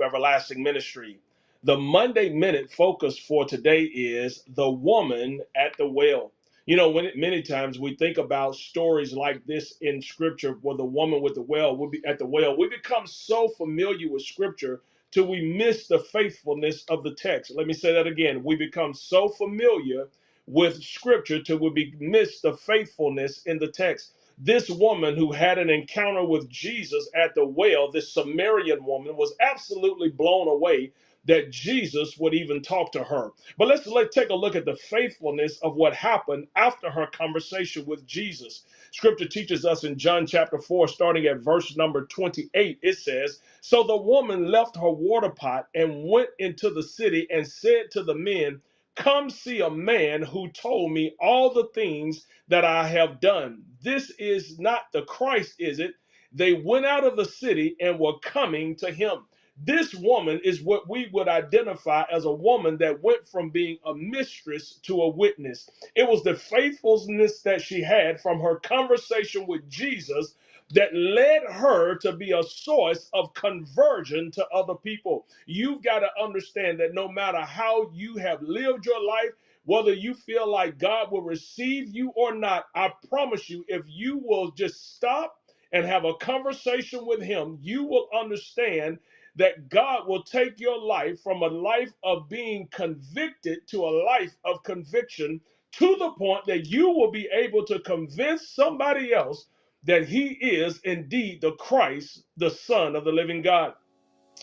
Everlasting Ministry. The Monday Minute focus for today is the woman at the well. Many times we think about stories like this in Scripture, where the woman with the well would be at the well. We become so familiar with Scripture till we miss the faithfulness of the text. Let me say that again. We become so familiar with Scripture till we miss the faithfulness in the text. This woman who had an encounter with Jesus at the well, this Samaritan woman, was absolutely blown away that Jesus would even talk to her. But let's take a look at the faithfulness of what happened after her conversation with Jesus. Scripture teaches us in John chapter 4, starting at verse number 28, it says, "So the woman left her water pot and went into the city and said to the men, 'Come see a man who told me all the things that I have done. This is not the Christ, is it?' They went out of the city and were coming to him." This woman is what we would identify as a woman that went from being a mistress to a witness. It was the faithfulness that she had from her conversation with Jesus that led her to be a source of conversion to other people. You've got to understand that no matter how you have lived your life, whether you feel like God will receive you or not, I promise you, if you will just stop and have a conversation with him, you will understand that God will take your life from a life of being convicted to a life of conviction, to the point that you will be able to convince somebody else that he is indeed the Christ, the Son of the living God.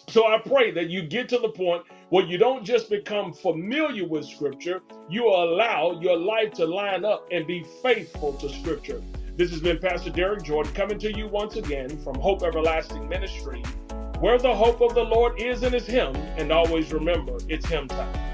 So I pray that you get to the point where you don't just become familiar with Scripture, you allow your life to line up and be faithful to Scripture. This has been Pastor Derrick Jordan coming to you once again from Hope Everlasting Ministry, where the hope of the Lord is and is Him, and always remember, it's Him time.